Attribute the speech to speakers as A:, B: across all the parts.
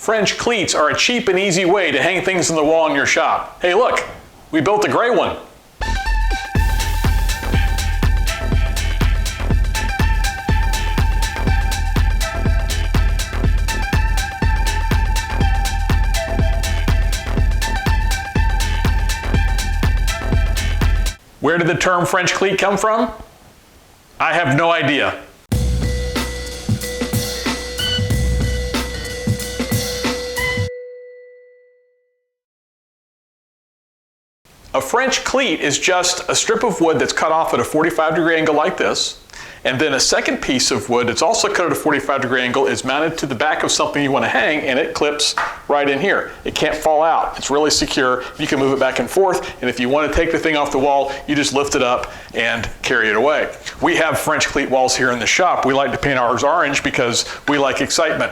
A: French cleats are a cheap and easy way to hang things on the wall in your shop. Hey look, we built a gray one. Where did the term French cleat come from? I have no idea. A French cleat is just a strip of wood that's cut off at a 45-degree angle like this, and then a second piece of wood that's also cut at a 45-degree angle is mounted to the back of something you want to hang, and it clips right in here. It can't fall out. It's really secure. You can move it back and forth, and if you want to take the thing off the wall, you just lift it up and carry it away. We have French cleat walls here in the shop. We like to paint ours orange because we like excitement.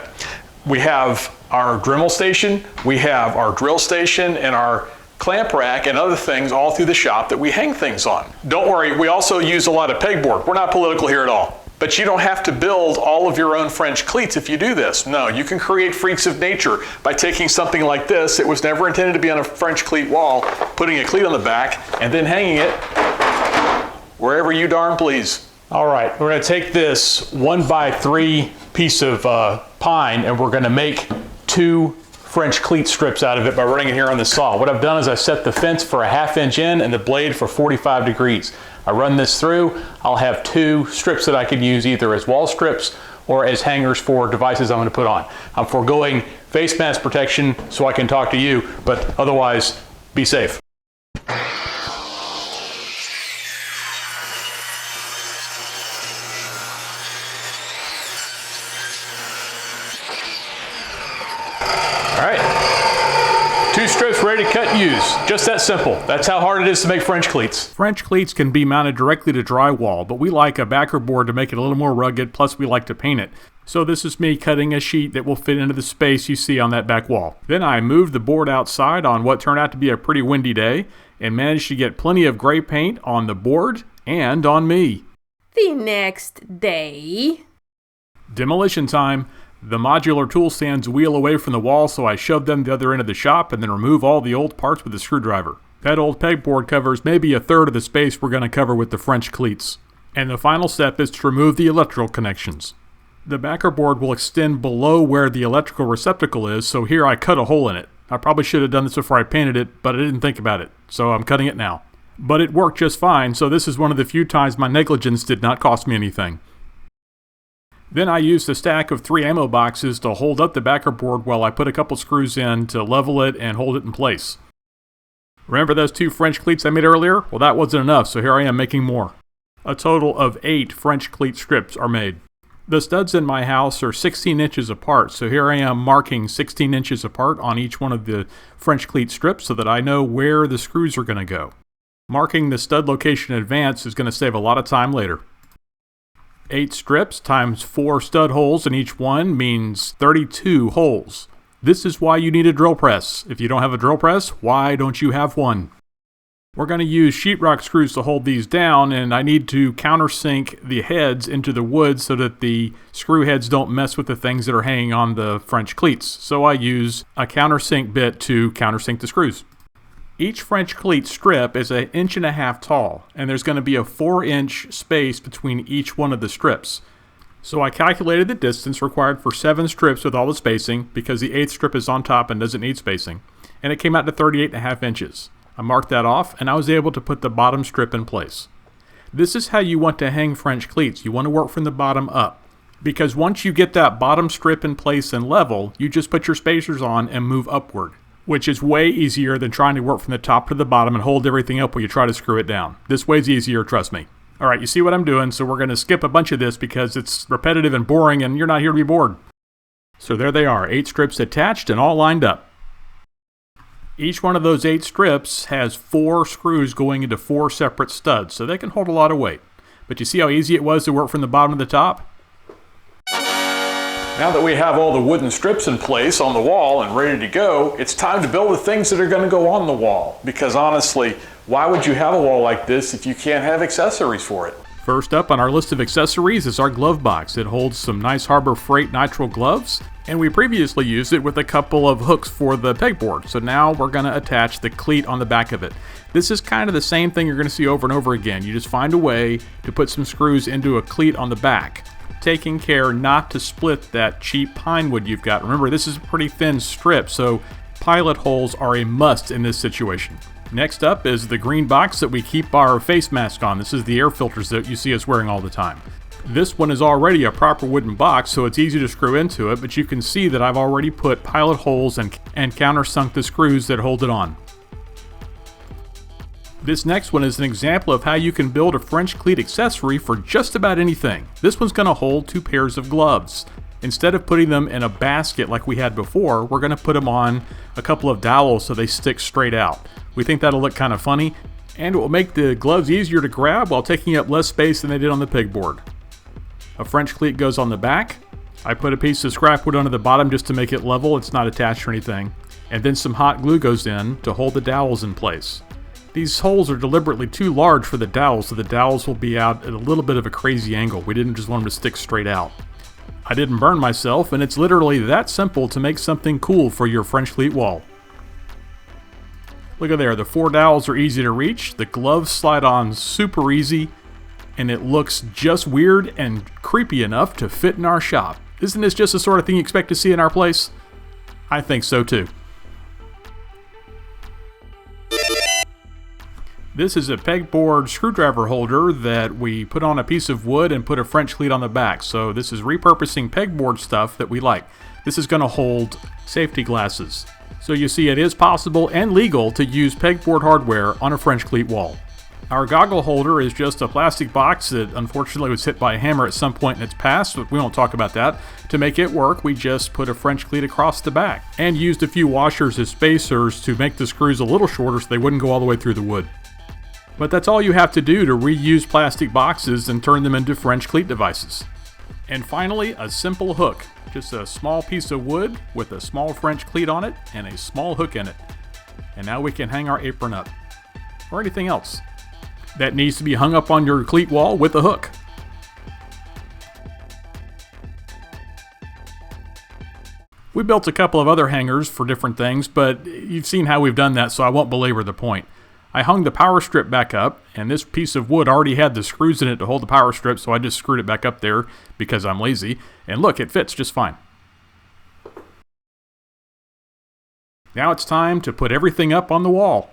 A: We have our Dremel station, we have our drill station, and our clamp rack and other things all through the shop that we hang things on. Don't worry, we also use a lot of pegboard. We're not political here at all. But you don't have to build all of your own French cleats if you do this. No, you can create freaks of nature by taking something like this. It was never intended to be on a French cleat wall, putting a cleat on the back, and then hanging it wherever you darn please. All right, we're gonna take this 1x3 piece of pine and we're gonna make 2 French cleat strips out of it by running it here on the saw. What I've done is I set the fence for a 1/2 inch in and the blade for 45 degrees. I run this through, I'll have 2 strips that I can use either as wall strips or as hangers for devices I'm going to put on. I'm foregoing face mask protection so I can talk to you, but otherwise, be safe. All right, 2 strips ready to cut and use. Just that simple. That's how hard it is to make French cleats. French cleats can be mounted directly to drywall, but we like a backer board to make it a little more rugged, plus we like to paint it. So this is me cutting a sheet that will fit into the space you see on that back wall. Then I moved the board outside on what turned out to be a pretty windy day and managed to get plenty of gray paint on the board and on me.
B: The next day.
A: Demolition time. The modular tool stands wheel away from the wall, so I shove them to the other end of the shop and then remove all the old parts with a screwdriver. That old pegboard covers maybe 1/3 of the space we're going to cover with the French cleats. And the final step is to remove the electrical connections. The backer board will extend below where the electrical receptacle is, so here I cut a hole in it. I probably should have done this before I painted it, but I didn't think about it, so I'm cutting it now. But it worked just fine, so this is one of the few times my negligence did not cost me anything. Then I used a stack of 3 ammo boxes to hold up the backer board while I put a couple screws in to level it and hold it in place. Remember those 2 French cleats I made earlier? Well, that wasn't enough, so here I am making more. A total of 8 French cleat strips are made. The studs in my house are 16 inches apart, so here I am marking 16 inches apart on each one of the French cleat strips so that I know where the screws are going to go. Marking the stud location in advance is going to save a lot of time later. 8 strips times 4 stud holes in each one means 32 holes. This is why you need a drill press. If you don't have a drill press, why don't you have one? We're going to use sheetrock screws to hold these down, and I need to countersink the heads into the wood so that the screw heads don't mess with the things that are hanging on the French cleats. So I use a countersink bit to countersink the screws. Each French cleat strip is 1.5 inches tall, and there's going to be a 4-inch space between each one of the strips. So I calculated the distance required for 7 strips with all the spacing, because the 8th strip is on top and doesn't need spacing, and it came out to 38.5 inches. I marked that off, and I was able to put the bottom strip in place. This is how you want to hang French cleats. You want to work from the bottom up, because once you get that bottom strip in place and level, you just put your spacers on and move upward, which is way easier than trying to work from the top to the bottom and hold everything up while you try to screw it down. This way's easier, trust me. All right, you see what I'm doing, so we're going to skip a bunch of this because it's repetitive and boring and you're not here to be bored. So there they are, 8 strips attached and all lined up. Each one of those 8 strips has 4 screws going into 4 separate studs, so they can hold a lot of weight. But you see how easy it was to work from the bottom to the top? Now that we have all the wooden strips in place on the wall and ready to go, it's time to build the things that are going to go on the wall. Because honestly, why would you have a wall like this if you can't have accessories for it? First up on our list of accessories is our glove box. It holds some nice Harbor Freight nitrile gloves, and we previously used it with a couple of hooks for the pegboard. So now we're going to attach the cleat on the back of it. This is kind of the same thing you're going to see over and over again. You just find a way to put some screws into a cleat on the back, taking care not to split that cheap pine wood you've got. Remember, this is a pretty thin strip, so pilot holes are a must in this situation. Next up is the green box that we keep our face mask on. This is the air filters that you see us wearing all the time. This one is already a proper wooden box, so it's easy to screw into it, but you can see that I've already put pilot holes and countersunk the screws that hold it on. This next one is an example of how you can build a French cleat accessory for just about anything. This one's going to hold 2 pairs of gloves. Instead of putting them in a basket like we had before, we're going to put them on a couple of dowels so they stick straight out. We think that'll look kind of funny, and it will make the gloves easier to grab while taking up less space than they did on the pegboard. A French cleat goes on the back. I put a piece of scrap wood under the bottom just to make it level. It's not attached or anything. And then some hot glue goes in to hold the dowels in place. These holes are deliberately too large for the dowels, so the dowels will be out at a little bit of a crazy angle. We didn't just want them to stick straight out. I didn't burn myself, and it's literally that simple to make something cool for your French cleat wall. Look at there, the 4 dowels are easy to reach, the gloves slide on super easy, and it looks just weird and creepy enough to fit in our shop. Isn't this just the sort of thing you expect to see in our place? I think so too. This is a pegboard screwdriver holder that we put on a piece of wood and put a French cleat on the back. So this is repurposing pegboard stuff that we like. This is going to hold safety glasses. So you see, it is possible and legal to use pegboard hardware on a French cleat wall. Our goggle holder is just a plastic box that unfortunately was hit by a hammer at some point in its past, but we won't talk about that. To make it work, we just put a French cleat across the back and used a few washers as spacers to make the screws a little shorter so they wouldn't go all the way through the wood. But that's all you have to do to reuse plastic boxes and turn them into French cleat devices. And finally, a simple hook. Just a small piece of wood with a small French cleat on it and a small hook in it. And now we can hang our apron up. Or anything else that needs to be hung up on your cleat wall with a hook. We built a couple of other hangers for different things, but you've seen how we've done that, so I won't belabor the point. I hung the power strip back up, and this piece of wood already had the screws in it to hold the power strip, so I just screwed it back up there because I'm lazy. And look, it fits just fine. Now it's time to put everything up on the wall.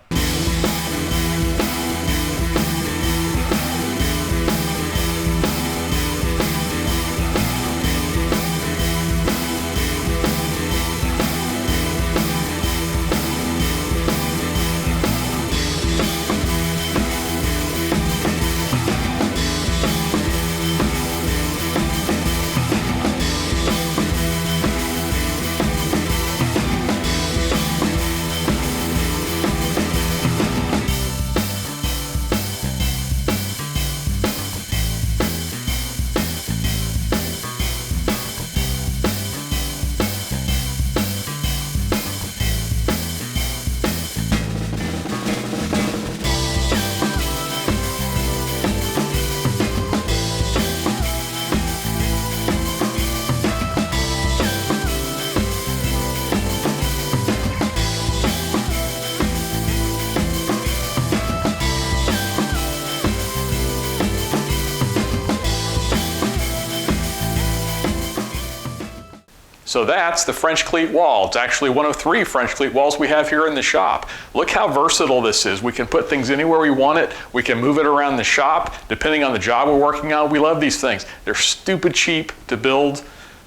A: So that's the French cleat wall. It's actually one of 3 French cleat walls we have here in the shop. Look how versatile this is. We can put things anywhere we want it. We can move it around the shop depending on the job we're working on. We love these things. They're stupid cheap to build.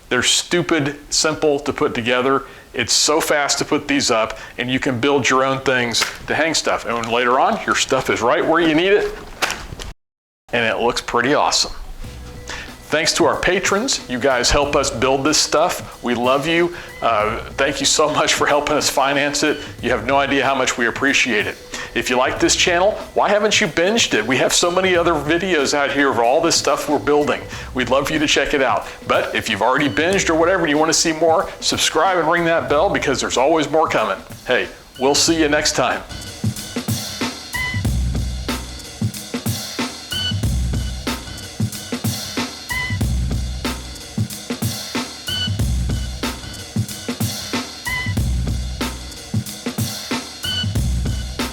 A: They're stupid simple to put together. It's so fast to put these up, and you can build your own things to hang stuff. And when later on, your stuff is right where you need it, and it looks pretty awesome. Thanks to our patrons. You guys help us build this stuff. We love you. Thank you so much for helping us finance it. You have no idea how much we appreciate it. If you like this channel, why haven't you binged it? We have so many other videos out here of all this stuff we're building. We'd love for you to check it out. But if you've already binged or whatever and you want to see more, subscribe and ring that bell because there's always more coming. Hey, we'll see you next time.